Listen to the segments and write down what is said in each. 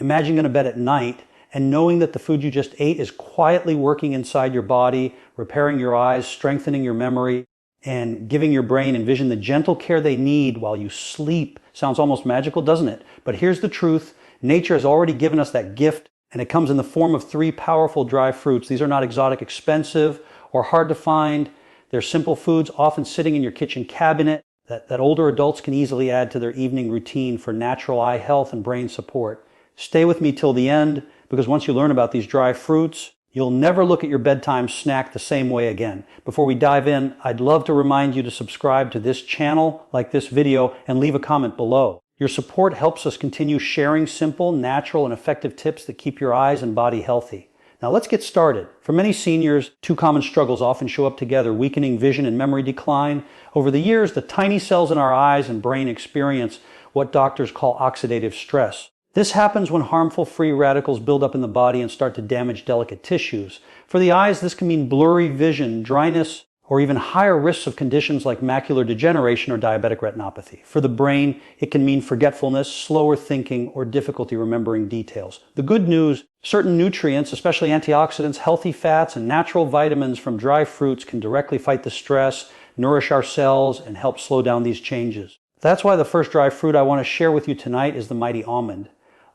Imagine going to bed at night and knowing that the food you just ate is quietly working inside your body, repairing your eyes, strengthening your memory, and giving your brain and vision the gentle care they need while you sleep. Sounds almost magical, doesn't it? But here's the truth. Nature has already given us that gift, and it comes in the form of 3 powerful dry fruits. These are not exotic, expensive, or hard to find. They're simple foods, often sitting in your kitchen cabinet, that older adults can easily add to their evening routine for natural eye health and brain support. Stay with me till the end, because once you learn about these dry fruits, you'll never look at your bedtime snack the same way again. Before we dive in, I'd love to remind you to subscribe to this channel, like this video, and leave a comment below. Your support helps us continue sharing simple, natural, and effective tips that keep your eyes and body healthy. Now let's get started. For many seniors, 2 common struggles often show up together: weakening vision and memory decline. Over the years, the tiny cells in our eyes and brain experience what doctors call oxidative stress. This happens when harmful free radicals build up in the body and start to damage delicate tissues. For the eyes, this can mean blurry vision, dryness, or even higher risks of conditions like macular degeneration or diabetic retinopathy. For the brain, it can mean forgetfulness, slower thinking, or difficulty remembering details. The good news: certain nutrients, especially antioxidants, healthy fats, and natural vitamins from dry fruits can directly fight the stress, nourish our cells, and help slow down these changes. That's why the first dry fruit I want to share with you tonight is the mighty almond.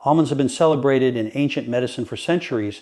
Almonds have been celebrated in ancient medicine for centuries.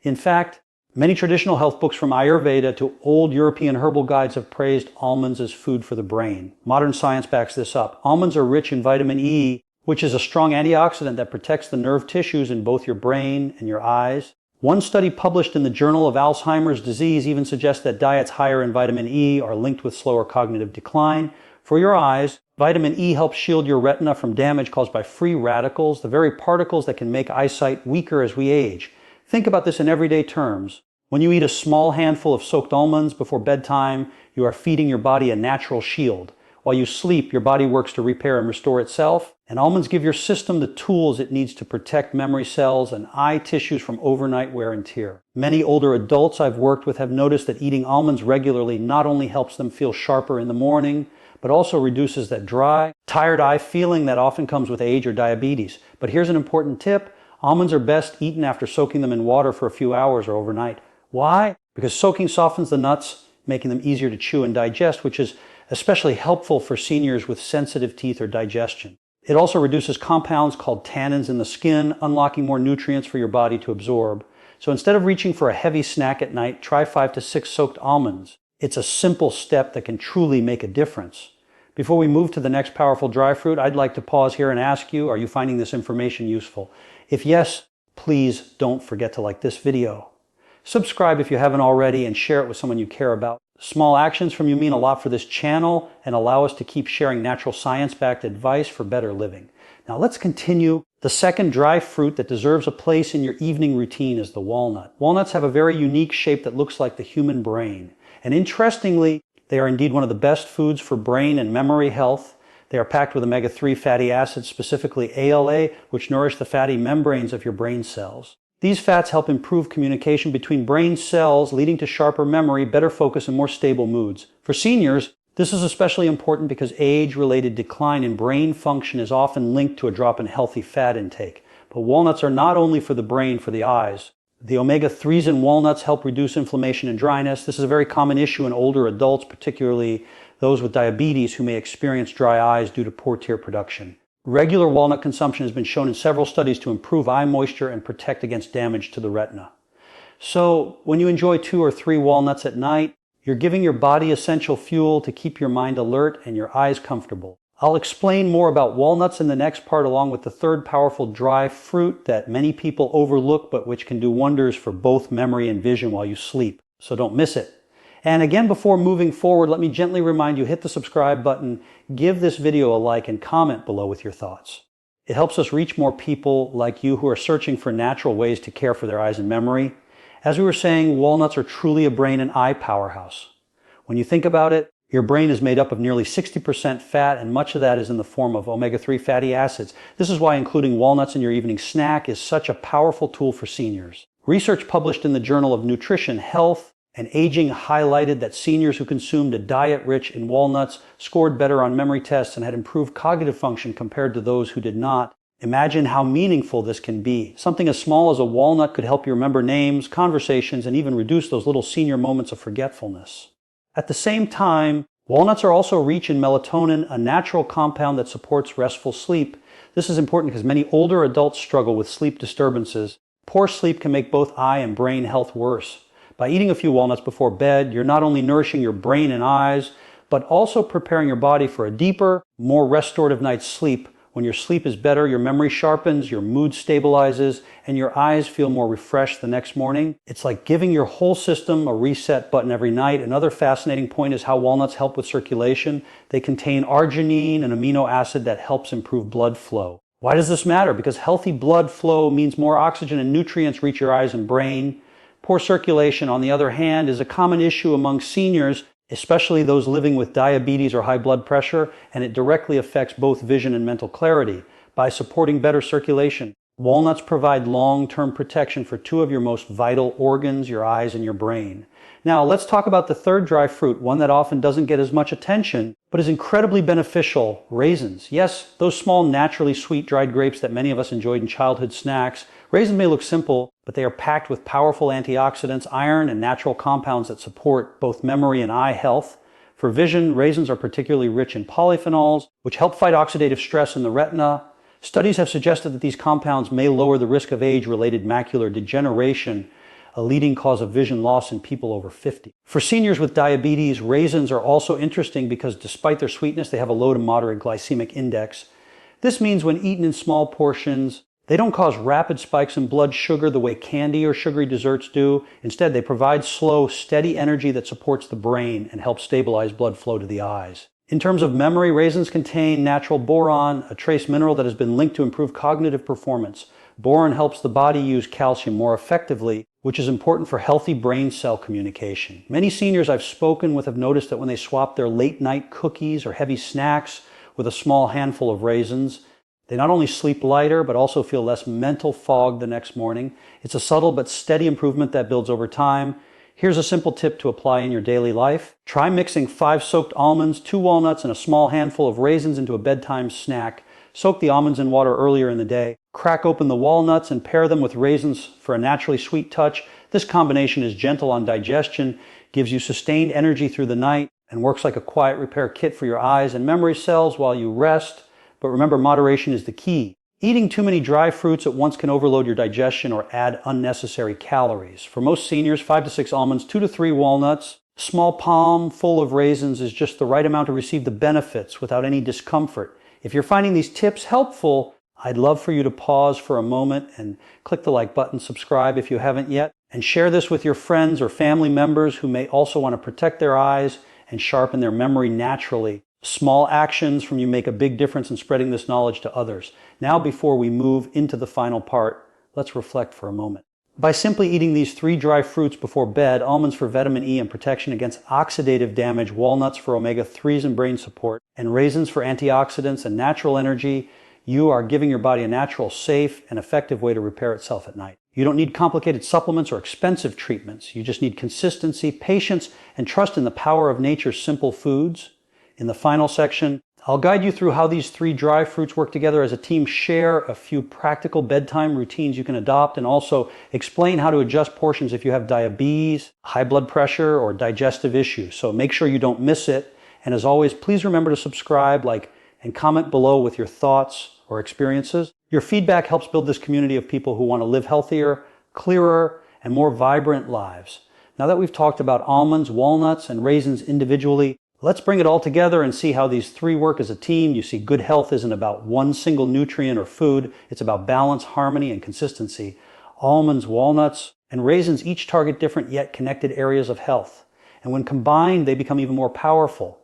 In fact, many traditional health books from Ayurveda to old European herbal guides have praised almonds as food for the brain. Modern science backs this up. Almonds are rich in vitamin E, which is a strong antioxidant that protects the nerve tissues in both your brain and your eyes. One study published in the Journal of Alzheimer's Disease even suggests that diets higher in vitamin E are linked with slower cognitive decline. For your eyes, vitamin E helps shield your retina from damage caused by free radicals, the very particles that can make eyesight weaker as we age. Think about this in everyday terms. When you eat a small handful of soaked almonds before bedtime, you are feeding your body a natural shield. While you sleep, your body works to repair and restore itself, and almonds give your system the tools it needs to protect memory cells and eye tissues from overnight wear and tear. Many older adults I've worked with have noticed that eating almonds regularly not only helps them feel sharper in the morning, but also reduces that dry, tired eye feeling that often comes with age or diabetes. But here's an important tip: almonds are best eaten after soaking them in water for a few hours or overnight. Why? Because soaking softens the nuts, making them easier to chew and digest, which is especially helpful for seniors with sensitive teeth or digestion. It also reduces compounds called tannins in the skin, unlocking more nutrients for your body to absorb. So instead of reaching for a heavy snack at night, try 5 to 6 soaked almonds. It's a simple step that can truly make a difference. Before we move to the next powerful dry fruit, I'd like to pause here and ask you, are you finding this information useful? If yes, please don't forget to like this video. Subscribe if you haven't already and share it with someone you care about. Small actions from you mean a lot for this channel and allow us to keep sharing natural science-backed advice for better living. Now let's continue. The second dry fruit that deserves a place in your evening routine is the walnut. Walnuts have a very unique shape that looks like the human brain. And interestingly, they are indeed one of the best foods for brain and memory health. They are packed with omega-3 fatty acids, specifically ALA, which nourish the fatty membranes of your brain cells. These fats help improve communication between brain cells, leading to sharper memory, better focus, and more stable moods. For seniors, this is especially important because age-related decline in brain function is often linked to a drop in healthy fat intake. But walnuts are not only for the brain, for the eyes. The omega-3s in walnuts help reduce inflammation and dryness. This is a very common issue in older adults, particularly those with diabetes who may experience dry eyes due to poor tear production. Regular walnut consumption has been shown in several studies to improve eye moisture and protect against damage to the retina. So when you enjoy 2 or 3 walnuts at night, you're giving your body essential fuel to keep your mind alert and your eyes comfortable. I'll explain more about walnuts in the next part, along with the third powerful dry fruit that many people overlook but which can do wonders for both memory and vision while you sleep. So don't miss it. And again, before moving forward, let me gently remind you, hit the subscribe button, give this video a like, and comment below with your thoughts. It helps us reach more people like you who are searching for natural ways to care for their eyes and memory. As we were saying, walnuts are truly a brain and eye powerhouse. When you think about it, your brain is made up of nearly 60% fat, and much of that is in the form of omega-3 fatty acids. This is why including walnuts in your evening snack is such a powerful tool for seniors. Research published in the Journal of Nutrition, Health, and Aging highlighted that seniors who consumed a diet rich in walnuts scored better on memory tests and had improved cognitive function compared to those who did not. Imagine how meaningful this can be. Something as small as a walnut could help you remember names, conversations, and even reduce those little senior moments of forgetfulness. At the same time, walnuts are also rich in melatonin, a natural compound that supports restful sleep. This is important because many older adults struggle with sleep disturbances. Poor sleep can make both eye and brain health worse. By eating a few walnuts before bed, you're not only nourishing your brain and eyes, but also preparing your body for a deeper, more restorative night's sleep. When your sleep is better, your memory sharpens, your mood stabilizes, and your eyes feel more refreshed the next morning. It's like giving your whole system a reset button every night. Another fascinating point is how walnuts help with circulation. They contain arginine, an amino acid that helps improve blood flow. Why does this matter? Because healthy blood flow means more oxygen and nutrients reach your eyes and brain. Poor circulation, on the other hand, is a common issue among seniors, especially those living with diabetes or high blood pressure, and it directly affects both vision and mental clarity. By supporting better circulation, walnuts provide long-term protection for two of your most vital organs, your eyes and your brain. Now, let's talk about the third dry fruit, one that often doesn't get as much attention, but is incredibly beneficial: raisins. Yes, those small, naturally sweet dried grapes that many of us enjoyed in childhood snacks. Raisins may look simple, but they are packed with powerful antioxidants, iron, and natural compounds that support both memory and eye health. For vision, raisins are particularly rich in polyphenols, which help fight oxidative stress in the retina. Studies have suggested that these compounds may lower the risk of age-related macular degeneration, a leading cause of vision loss in people over 50. For seniors with diabetes, raisins are also interesting because despite their sweetness, they have a low to moderate glycemic index. This means when eaten in small portions, they don't cause rapid spikes in blood sugar the way candy or sugary desserts do. Instead, they provide slow, steady energy that supports the brain and helps stabilize blood flow to the eyes. In terms of memory, raisins contain natural boron, a trace mineral that has been linked to improve cognitive performance. Boron helps the body use calcium more effectively, which is important for healthy brain cell communication. Many seniors I've spoken with have noticed that when they swap their late-night cookies or heavy snacks with a small handful of raisins, they not only sleep lighter, but also feel less mental fog the next morning. It's a subtle but steady improvement that builds over time. Here's a simple tip to apply in your daily life. Try mixing 5 soaked almonds, 2 walnuts, and a small handful of raisins into a bedtime snack. Soak the almonds in water earlier in the day. Crack open the walnuts and pair them with raisins for a naturally sweet touch. This combination is gentle on digestion, gives you sustained energy through the night, and works like a quiet repair kit for your eyes and memory cells while you rest. But remember, moderation is the key. Eating too many dry fruits at once can overload your digestion or add unnecessary calories. For most seniors, 5 to 6 almonds, 2 to 3 walnuts, a small palm full of raisins is just the right amount to receive the benefits without any discomfort. If you're finding these tips helpful, I'd love for you to pause for a moment and click the like button, subscribe if you haven't yet, and share this with your friends or family members who may also want to protect their eyes and sharpen their memory naturally. Small actions from you make a big difference in spreading this knowledge to others. Now, before we move into the final part, let's reflect for a moment. By simply eating these 3 dry fruits before bed, almonds for vitamin E and protection against oxidative damage, walnuts for omega-3s and brain support, and raisins for antioxidants and natural energy, you are giving your body a natural, safe, and effective way to repair itself at night. You don't need complicated supplements or expensive treatments. You just need consistency, patience, and trust in the power of nature's simple foods. In the final section, I'll guide you through how these 3 dry fruits work together as a team, share a few practical bedtime routines you can adopt, and also explain how to adjust portions if you have diabetes, high blood pressure, or digestive issues. So make sure you don't miss it. And as always, please remember to subscribe, like, and comment below with your thoughts or experiences. Your feedback helps build this community of people who want to live healthier, clearer, and more vibrant lives. Now that we've talked about almonds, walnuts, and raisins individually, let's bring it all together and see how these 3 work as a team. You see, good health isn't about one single nutrient or food. It's about balance, harmony, and consistency. Almonds, walnuts, and raisins each target different yet connected areas of health. And when combined, they become even more powerful.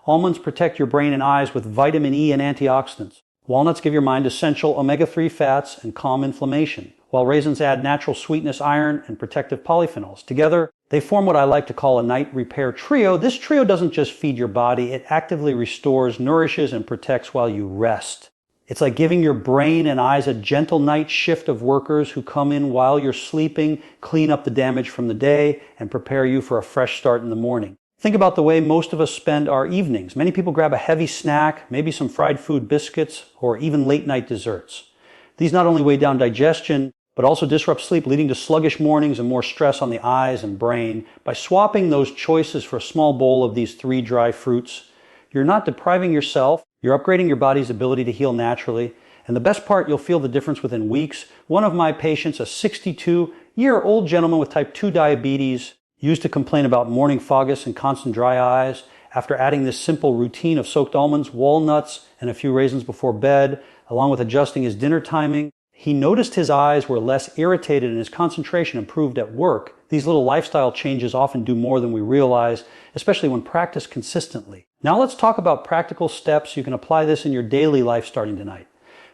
Almonds protect your brain and eyes with vitamin E and antioxidants. Walnuts give your mind essential omega-3 fats and calm inflammation, while raisins add natural sweetness, iron, and protective polyphenols. Together, they form what I like to call a night repair trio. This trio doesn't just feed your body, it actively restores, nourishes, and protects while you rest. It's like giving your brain and eyes a gentle night shift of workers who come in while you're sleeping, clean up the damage from the day, and prepare you for a fresh start in the morning. Think about the way most of us spend our evenings. Many people grab a heavy snack, maybe some fried food biscuits, or even late night desserts. These not only weigh down digestion, but also disrupt sleep, leading to sluggish mornings and more stress on the eyes and brain. By swapping those choices for a small bowl of these 3 dry fruits, you're not depriving yourself, you're upgrading your body's ability to heal naturally. And the best part, you'll feel the difference within weeks. One of my patients, a 62-year-old gentleman with type 2 diabetes, used to complain about morning fogginess and constant dry eyes. After adding this simple routine of soaked almonds, walnuts, and a few raisins before bed, along with adjusting his dinner timing, he noticed his eyes were less irritated and his concentration improved at work. These little lifestyle changes often do more than we realize, especially when practiced consistently. Now let's talk about practical steps. You can apply this in your daily life starting tonight.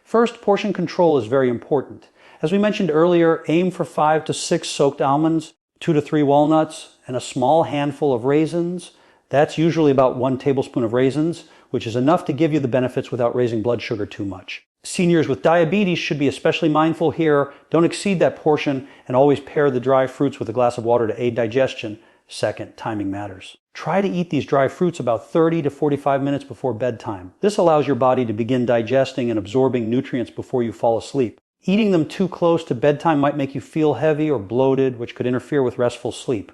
First, portion control is very important. As we mentioned earlier, aim for 5 to 6 soaked almonds, 2 to 3 walnuts, and a small handful of raisins. That's usually about 1 tablespoon of raisins, which is enough to give you the benefits without raising blood sugar too much. Seniors with diabetes should be especially mindful here. Don't exceed that portion, and always pair the dry fruits with a glass of water to aid digestion. Second, timing matters. Try to eat these dry fruits about 30 to 45 minutes before bedtime. This allows your body to begin digesting and absorbing nutrients before you fall asleep. Eating them too close to bedtime might make you feel heavy or bloated, which could interfere with restful sleep.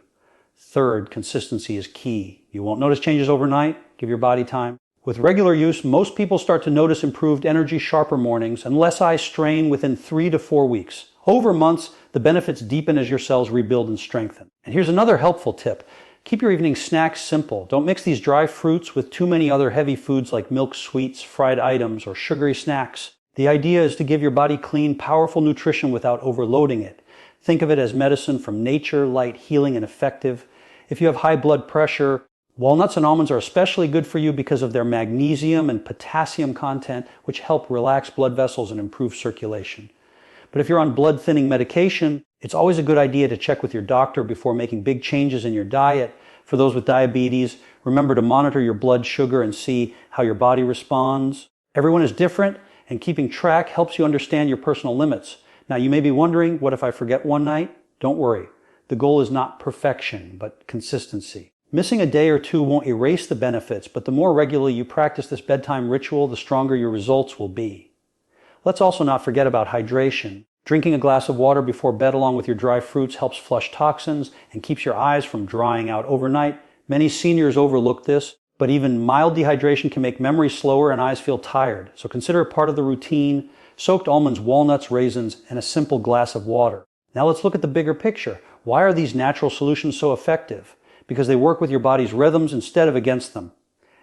Third, consistency is key. You won't notice changes overnight. Give your body time. With regular use, most people start to notice improved energy, sharper mornings, and less eye strain within 3 to 4 weeks. Over months, the benefits deepen as your cells rebuild and strengthen. And here's another helpful tip. Keep your evening snacks simple. Don't mix these dry fruits with too many other heavy foods like milk, sweets, fried items, or sugary snacks. The idea is to give your body clean, powerful nutrition without overloading it. Think of it as medicine from nature, light, healing, and effective. If you have high blood pressure, walnuts and almonds are especially good for you because of their magnesium and potassium content, which help relax blood vessels and improve circulation. But if you're on blood thinning medication, it's always a good idea to check with your doctor before making big changes in your diet. For those with diabetes, remember to monitor your blood sugar and see how your body responds. Everyone is different, and keeping track helps you understand your personal limits. Now, you may be wondering, what if I forget one night? Don't worry. The goal is not perfection, but consistency. Missing a day or two won't erase the benefits, but the more regularly you practice this bedtime ritual, the stronger your results will be. Let's also not forget about hydration. Drinking a glass of water before bed along with your dry fruits helps flush toxins and keeps your eyes from drying out overnight. Many seniors overlook this, but even mild dehydration can make memory slower and eyes feel tired. So consider it part of the routine: soaked almonds, walnuts, raisins, and a simple glass of water. Now let's look at the bigger picture. Why are these natural solutions so effective? Because they work with your body's rhythms instead of against them.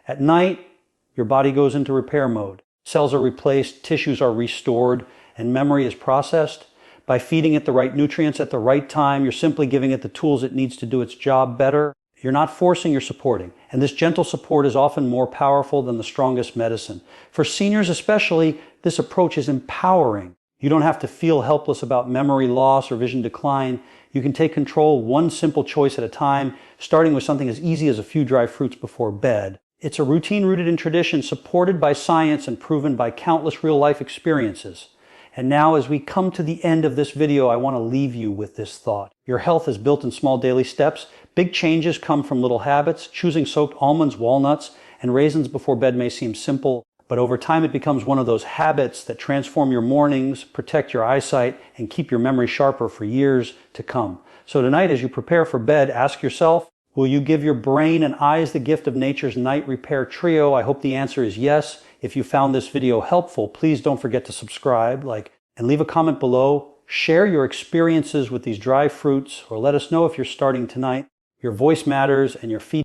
At night, your body goes into repair mode. Cells are replaced, tissues are restored, and memory is processed. By feeding it the right nutrients at the right time, you're simply giving it the tools it needs to do its job better. You're not forcing, you're supporting. And this gentle support is often more powerful than the strongest medicine. For seniors especially, this approach is empowering. You don't have to feel helpless about memory loss or vision decline. You can take control one simple choice at a time, starting with something as easy as a few dry fruits before bed. It's a routine rooted in tradition, supported by science and proven by countless real-life experiences. And now, as we come to the end of this video, I want to leave you with this thought. Your health is built in small daily steps. Big changes come from little habits. Choosing soaked almonds, walnuts, and raisins before bed may seem simple, but over time it becomes one of those habits that transform your mornings, protect your eyesight, and keep your memory sharper for years to come. So tonight, as you prepare for bed, ask yourself, will you give your brain and eyes the gift of nature's night repair trio? I hope the answer is yes. If you found this video helpful, please don't forget to subscribe, like, and leave a comment below. Share your experiences with these dry fruits, or let us know if you're starting tonight. Your voice matters, and your feedback